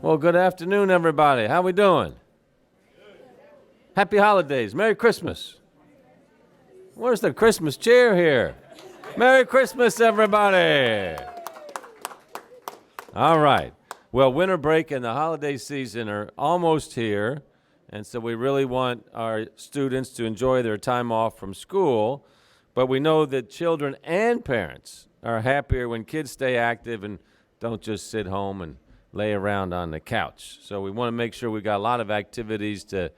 Well, good afternoon, everybody. How we doing? Happy holidays. Merry Christmas. Where's the Christmas cheer here? Merry Christmas, everybody. All right. Well, winter break and the holiday season are almost here, and so we really want our students to enjoy their time off from school, but we know that children and parents are happier when kids stay active and don't just sit home and lay around on the couch. So we want to make sure we got a lot of activities to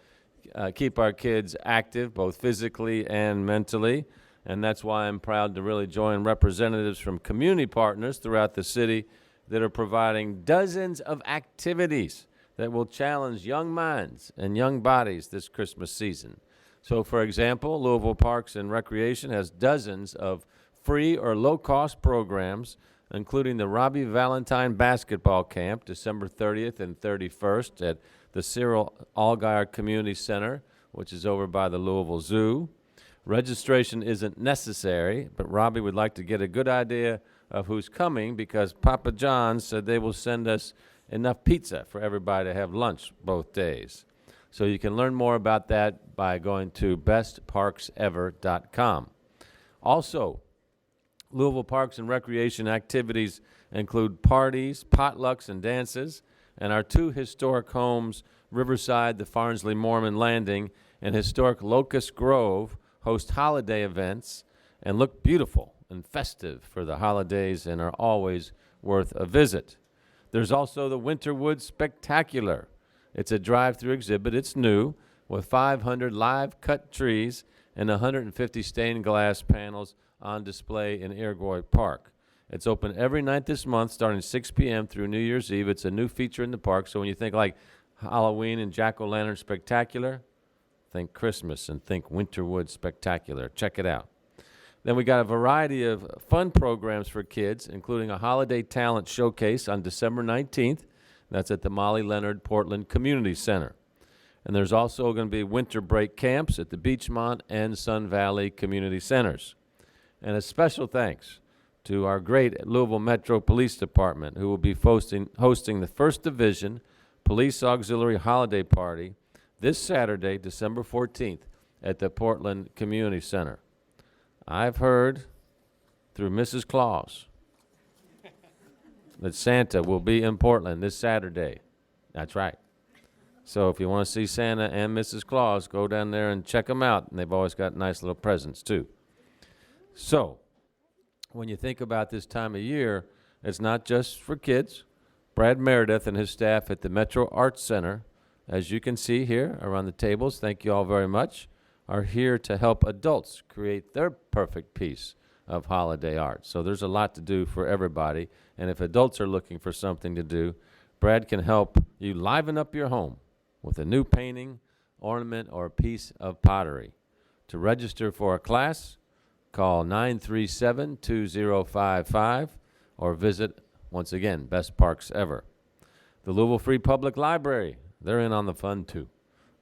keep our kids active, both physically and mentally. And that's why I'm proud to really join representatives from community partners throughout the city that are providing dozens of activities that will challenge young minds and young bodies this Christmas season. So, for example, Louisville Parks and Recreation has dozens of free or low-cost programs, including the Robbie Valentine Basketball Camp, December 30th and 31st at the Cyril Allgaier Community Center, which is over by the Louisville Zoo. Registration isn't necessary, but Robbie would like to get a good idea of who's coming because Papa John said they will send us enough pizza for everybody to have lunch both days. So you can learn more about that by going to bestparksever.com. Also, Louisville Parks and Recreation activities include parties, potlucks, and dances, and our two historic homes, Riverside, the Farnsley Mormon Landing, and historic Locust Grove, host holiday events and look beautiful and festive for the holidays and are always worth a visit. There's also the Winterwood Spectacular. It's a drive-through exhibit. It's new with 500 live-cut trees and 150 stained glass panels on display in Iroquois Park. It's open every night this month starting 6 p.m. through New Year's Eve. It's a new feature in the park, so when you think like Halloween and Jack-o'-lantern Spectacular, think Christmas and think Winterwood Spectacular. Check it out. Then we got a variety of fun programs for kids, including a holiday talent showcase on December 19th. That's at the Molly Leonard Portland Community Center. And there's also going to be winter break camps at the Beachmont and Sun Valley Community Centers. And a special thanks to our great Louisville Metro Police Department, who will be hosting the First Division Police Auxiliary Holiday Party this Saturday, December 14th, at the Portland Community Center. I've heard through Mrs. Claus that Santa will be in Portland this Saturday. That's right. So if you want to see Santa and Mrs. Claus, go down there and check them out. And they've always got nice little presents, too. So when you think about this time of year, it's not just for kids. Brad Meredith and his staff at the Metro Arts Center, as you can see here around the tables, thank you all very much, are here to help adults create their perfect piece of holiday art. So there's a lot to do for everybody. And if adults are looking for something to do, Brad can help you liven up your home with a new painting, ornament, or piece of pottery. To register for a class, call 937-2055 or visit, once again, Best Parks Ever. The Louisville Free Public Library, they're in on the fun, too.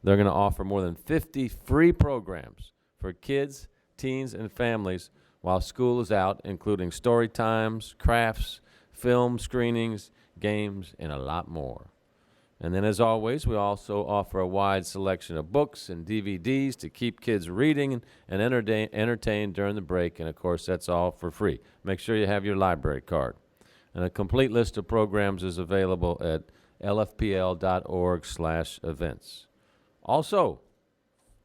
They're going to offer more than 50 free programs for kids, teens, and families while school is out, including story times, crafts, film screenings, games, and a lot more. And then, as always, we also offer a wide selection of books and DVDs to keep kids reading and entertained during the break. And, of course, that's all for free. Make sure you have your library card. And a complete list of programs is available at lfpl.org/events. Also,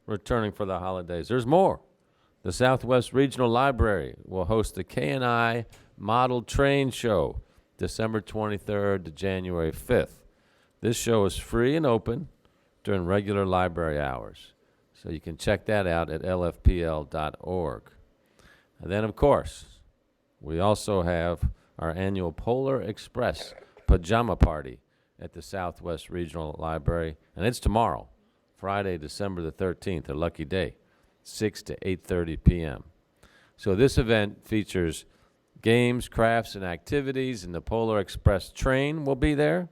returning for the holidays, there's more. The Southwest Regional Library will host the K&I Model Train Show December 23rd to January 5th. This show is free and open during regular library hours. So you can check that out at lfpl.org. And then, of course, we also have our annual Polar Express Pajama Party at the Southwest Regional Library. And it's tomorrow, Friday, December the 13th, a lucky day, 6 to 8:30 p.m. So this event features games, crafts, and activities, and the Polar Express train will be there.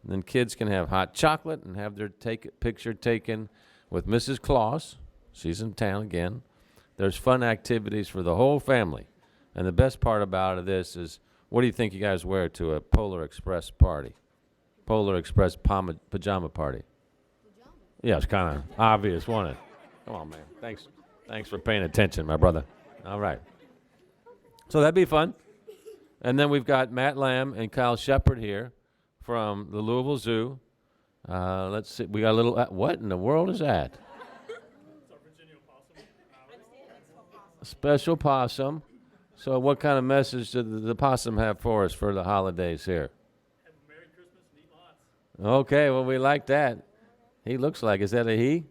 And then kids can have hot chocolate and have their picture taken with Mrs. Claus. She's in town again. There's fun activities for the whole family. And the best part about this is, what do you think you guys wear to a Polar Express party? Polar Express pajama party? Yeah, it's kind of obvious, wasn't it? Come on, man. Thanks for paying attention, my brother. All right. So that'd be fun. And then we've got Matt Lamb and Kyle Shepard here from the Louisville Zoo. Let's see. We got a little. What in the world is that? It's our Virginia possum. Special possum. So what kind of message did the possum have for us for the holidays here? Have a Merry Christmas and eat lots. Okay, well, we like that. He looks like, is that a he?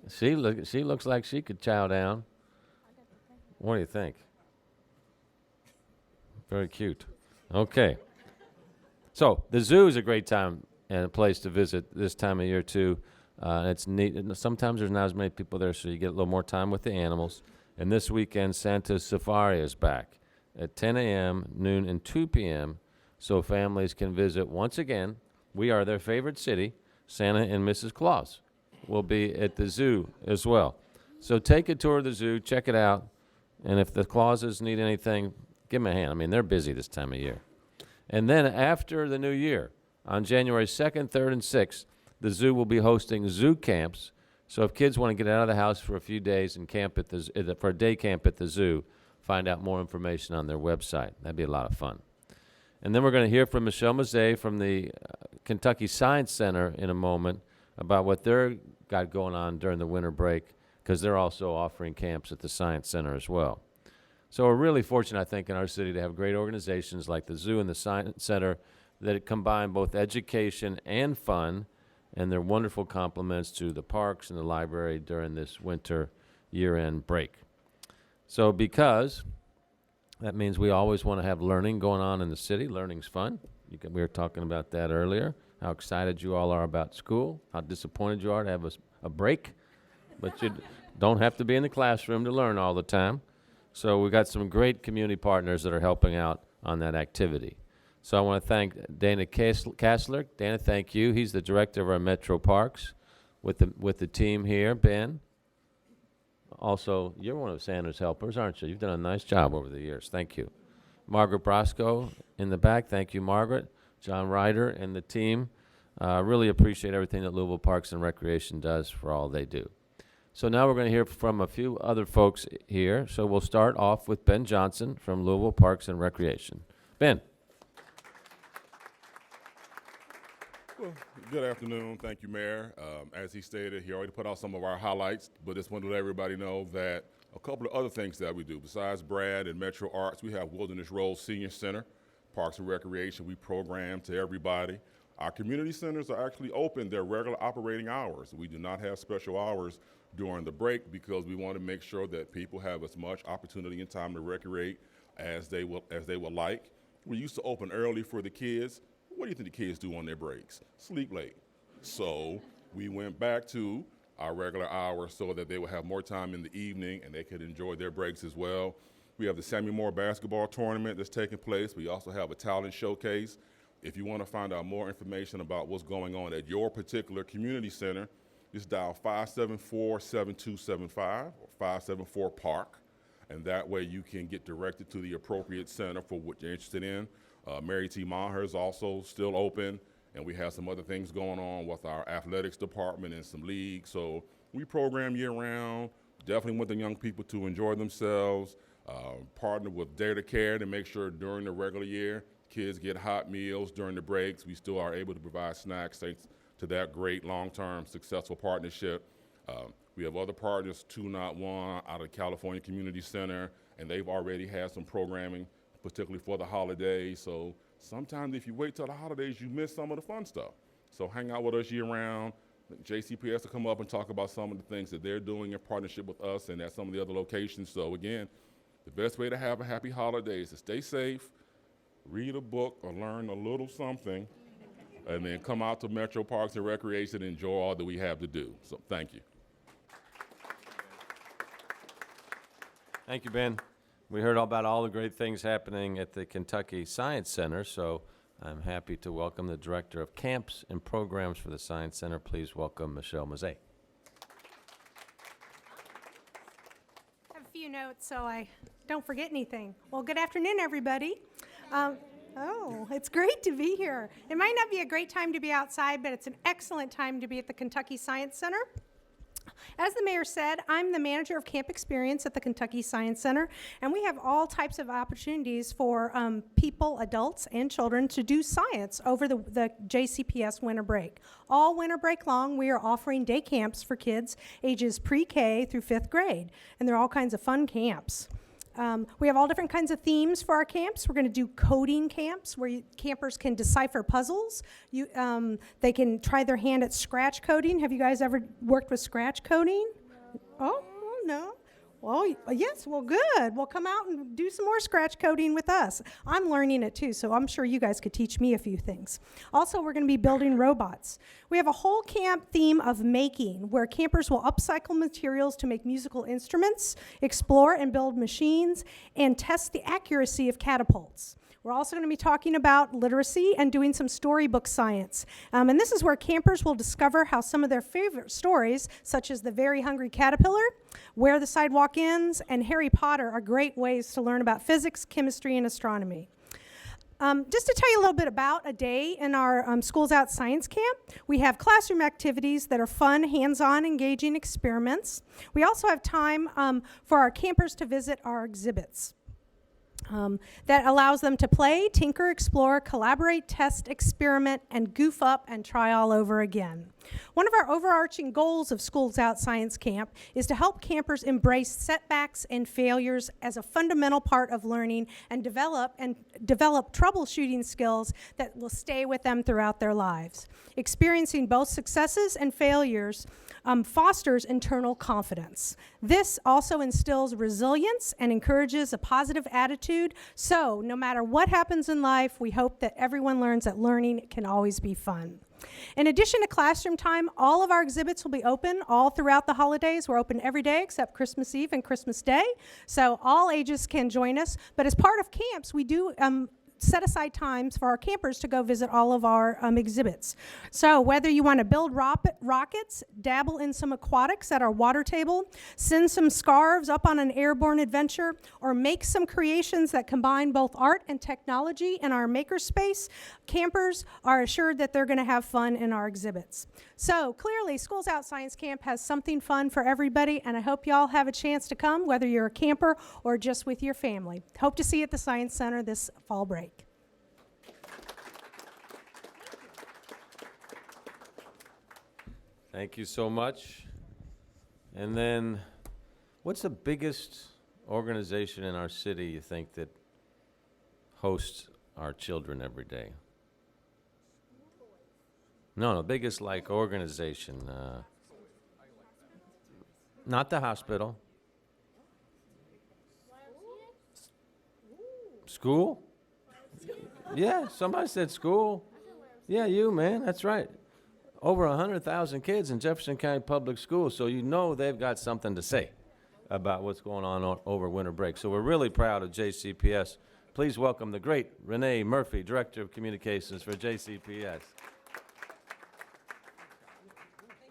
It's a she. She looks like she could chow down. What do you think? Very cute. Okay. So the zoo is a great time and a place to visit this time of year too. It's neat. And sometimes there's not as many people there, so you get a little more time with the animals. And this weekend, Santa's Safari is back at 10 a.m., noon, and 2 p.m. so families can visit once again. We are their favorite city. Santa and Mrs. Claus will be at the zoo as well. So take a tour of the zoo, check it out, and if the Clauses need anything, give them a hand. I mean, they're busy this time of year. And then after the new year, on January 2nd, 3rd, and 6th, the zoo will be hosting zoo camps. So if kids want to get out of the house for a few days and camp at for a day camp at the zoo, find out more information on their website. That'd be a lot of fun. And then we're going to hear from Michelle Mazzei from the Kentucky Science Center in a moment about what they're got going on during the winter break, because they're also offering camps at the Science Center as well. So we're really fortunate, I think, in our city to have great organizations like the zoo and the Science Center that combine both education and fun, and they're wonderful complements to the parks and the library during this winter year-end break. So because that means we always want to have learning going on in the city. Learning's fun. We were talking about that earlier, how excited you all are about school, how disappointed you are to have a break, but you don't have to be in the classroom to learn all the time. So we've got some great community partners that are helping out on that activity. So I want to thank Dana Kassler. Dana, thank you. He's the director of our Metro Parks with the team here. Ben, also, you're one of Santa's helpers, aren't you? You've done a nice job over the years. Thank you. Margaret Brosco in the back. Thank you, Margaret. John Ryder and the team. Really appreciate everything that Louisville Parks and Recreation does for all they do. So now we're going to hear from a few other folks here. So we'll start off with Ben Johnson from Louisville Parks and Recreation. Ben. Well, good afternoon. Thank you, Mayor. As he stated, he already put out some of our highlights, but just wanted to let everybody know that a couple of other things that we do. Besides Brad and Metro Arts, we have Wilderness Road Senior Center, Parks and Recreation. We program to everybody. Our community centers are actually open their regular operating hours. We do not have special hours during the break because we want to make sure that people have as much opportunity and time to recreate as they would like. We used to open early for the kids. What do you think the kids do on their breaks? Sleep late. So we went back to our regular hours so that they would have more time in the evening and they could enjoy their breaks as well. We have the Samuel Moore basketball tournament that's taking place. We also have a talent showcase. If you want to find out more information about what's going on at your particular community center, just dial 574-7275 or 574-PARK, and that way you can get directed to the appropriate center for what you're interested in. Mary T. Maher is also still open, and we have some other things going on with our athletics department and some leagues. So we program year-round, definitely want the young people to enjoy themselves, partner with Dare to Care to make sure during the regular year kids get hot meals during the breaks. We still are able to provide snacks thanks to that great long-term successful partnership. We have other partners, 291 out of California Community Center, and they've already had some programming, particularly for the holidays. So sometimes if you wait till the holidays, you miss some of the fun stuff. So hang out with us year-round. JCPS will come up and talk about some of the things that they're doing in partnership with us and at some of the other locations. So again, the best way to have a happy holiday is to stay safe, read a book or learn a little something, and then come out to Metro Parks and Recreation and enjoy all that we have to do. So thank you. Thank you, Ben. We heard about all the great things happening at the Kentucky Science Center, so I'm happy to welcome the Director of Camps and Programs for the Science Center. Please welcome Michelle Mazzei. I have a few notes so I don't forget anything. Well, good afternoon, everybody. Oh, it's great to be here. It might not be a great time to be outside, but it's an excellent time to be at the Kentucky Science Center. As the mayor said, I'm the manager of Camp Experience at the Kentucky Science Center, and we have all types of opportunities for people, adults, and children to do science over the JCPS winter break. All winter break long, we are offering day camps for kids ages pre-K through 5th grade, and they're all kinds of fun camps. We have all different kinds of themes for our camps. We're going to do coding camps where campers can decipher puzzles. They can try their hand at scratch coding. Have you guys ever worked with scratch coding? No. Oh, no. Well, yes, well, good. Well, come out and do some more scratch coding with us. I'm learning it too, so I'm sure you guys could teach me a few things. Also, we're going to be building robots. We have a whole camp theme of making, where campers will upcycle materials to make musical instruments, explore and build machines, and test the accuracy of catapults. We're also going to be talking about literacy and doing some storybook science. And this is where campers will discover how some of their favorite stories, such as The Very Hungry Caterpillar, Where the Sidewalk Ends, and Harry Potter, are great ways to learn about physics, chemistry, and astronomy. Just to tell you a little bit about a day in our Schools Out Science Camp, we have classroom activities that are fun, hands-on, engaging experiments. We also have time for our campers to visit our exhibits. That allows them to play, tinker, explore, collaborate, test, experiment, and goof up and try all over again. One of our overarching goals of Schools Out Science Camp is to help campers embrace setbacks and failures as a fundamental part of learning and develop troubleshooting skills that will stay with them throughout their lives. Experiencing both successes and failures fosters internal confidence. This also instills resilience and encourages a positive attitude. So no matter what happens in life, we hope that everyone learns that learning can always be fun. In addition to classroom time, all of our exhibits will be open all throughout the holidays. We're open every day except Christmas Eve and Christmas Day. So all ages can join us. But as part of camps, we do set aside times for our campers to go visit all of our exhibits. So whether you want to build rockets, dabble in some aquatics at our water table, send some scarves up on an airborne adventure, or make some creations that combine both art and technology in our makerspace, campers are assured that they're going to have fun in our exhibits. So clearly, Schools Out Science Camp has something fun for everybody, and I hope y'all have a chance to come, whether you're a camper or just with your family. Hope to see you at the Science Center this fall break. Thank you so much. And then, what's the biggest organization in our city you think that hosts our children every day? No, biggest like organization. Not the hospital. School? Yeah, somebody said school. Yeah, you, man, that's right. Over 100,000 kids in Jefferson County Public Schools, so you know they've got something to say about what's going on over winter break. So we're really proud of JCPS. Please welcome the great Renee Murphy, Director of Communications for JCPS. Thank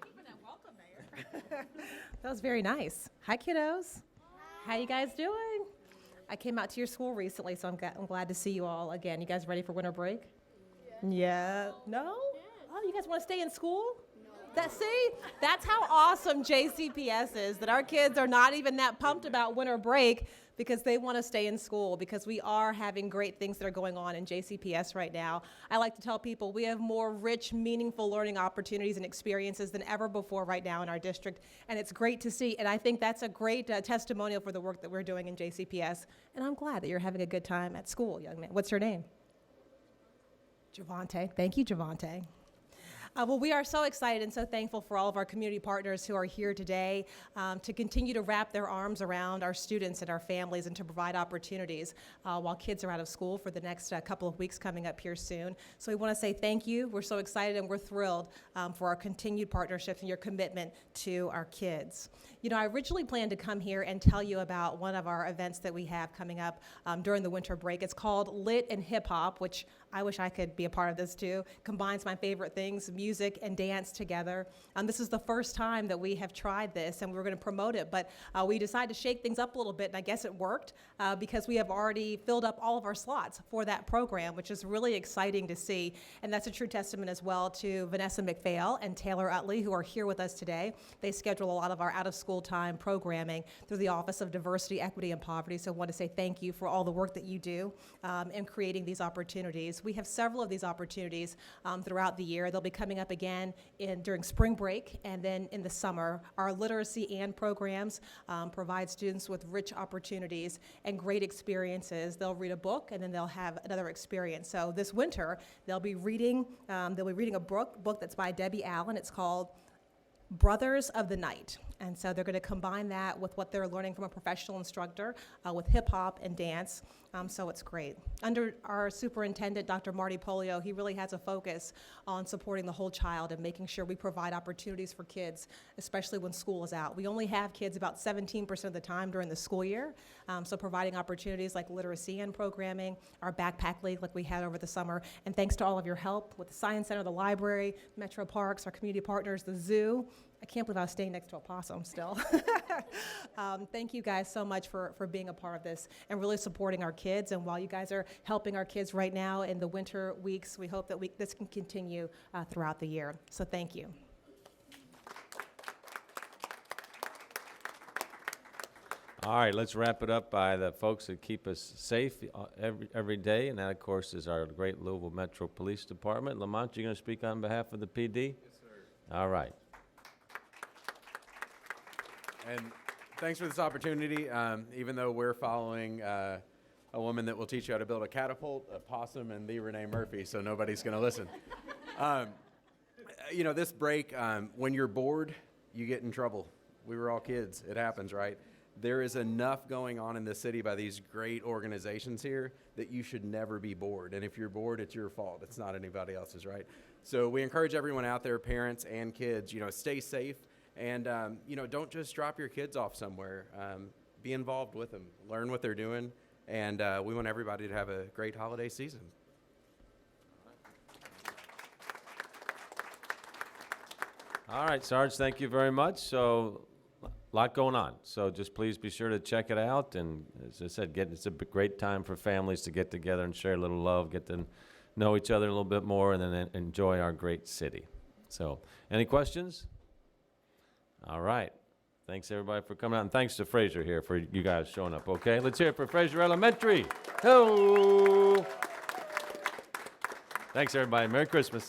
you for that welcome, Mayor. That was very nice. Hi, kiddos. How you guys doing? I came out to your school recently, so I'm glad to see you all again. You guys ready for winter break? Yeah. No? Oh, you guys want to stay in school? No. That's how awesome JCPS is, that our kids are not even that pumped about winter break because they want to stay in school, because we are having great things that are going on in JCPS right now. I like to tell people we have more rich, meaningful learning opportunities and experiences than ever before right now in our district, and it's great to see, and I think that's a great testimonial for the work that we're doing in JCPS, and I'm glad that you're having a good time at school, young man. What's your name? Javante. Thank you, Javante. Well, we are so excited and so thankful for all of our community partners who are here today to continue to wrap their arms around our students and our families and to provide opportunities while kids are out of school for the next couple of weeks coming up here soon. So we want to say thank you. We're so excited and we're thrilled for our continued partnerships and your commitment to our kids. You know, I originally planned to come here and tell you about one of our events that we have coming up during the winter break. It's called Lit and Hip Hop, which I wish I could be a part of this too. Combines my favorite things, music music and dance together. This is the first time that we have tried this, and we were going to promote it, but we decided to shake things up a little bit, and I guess it worked because we have already filled up all of our slots for that program, which is really exciting to see. And that's a true testament as well to Vanessa McPhail and Taylor Utley, who are here with us today. They schedule a lot of our out-of-school time programming through the Office of Diversity, Equity, and Poverty. So I want to say thank you for all the work that you do in creating these opportunities. We have several of these opportunities throughout the year. They'll be coming up again during spring break and then in the summer. Our literacy and programs provide students with rich opportunities and great experiences. They'll read a book and then they'll have another experience. So this winter, they'll be reading a book that's by Debbie Allen. It's called Brothers of the Night. And so they're going to combine that with what they're learning from a professional instructor with hip hop and dance. So it's great. Under our superintendent, Dr. Marty Polio, he really has a focus on supporting the whole child and making sure we provide opportunities for kids, especially when school is out. We only have kids about 17% of the time during the school year. So providing opportunities like literacy and programming, our backpack league like we had over the summer. And thanks to all of your help with the Science Center, the library, Metro Parks, our community partners, the zoo. I can't believe I was staying next to a possum still. Thank you guys so much for being a part of this and really supporting our kids. And while you guys are helping our kids right now in the winter weeks, we hope that this can continue throughout the year. So thank you. All right, let's wrap it up by the folks that keep us safe every day, and that, of course, is our great Louisville Metro Police Department. Lamont, you going to speak on behalf of the PD? Yes, sir. All right. And thanks for this opportunity. Even though we're following a woman that will teach you how to build a catapult, a possum, and the Renee Murphy, so nobody's going to listen. You know, this break, when you're bored, you get in trouble. We were all kids. It happens, right? There is enough going on in this city by these great organizations here that you should never be bored. And if you're bored, it's your fault. It's not anybody else's, right? So we encourage everyone out there, parents and kids, you know, stay safe. And, you know, don't just drop your kids off somewhere. Be involved with them. Learn what they're doing. And we want everybody to have a great holiday season. All right, Sarge, thank you very much. So, a lot going on. So just please be sure to check it out. And as I said, it's a great time for families to get together and share a little love, get to know each other a little bit more, and then enjoy our great city. So, any questions? All right. Thanks, everybody, for coming out. And thanks to Fraser here for you guys showing up, okay? Let's hear it for Fraser Elementary. Hello. Thanks, everybody. Merry Christmas.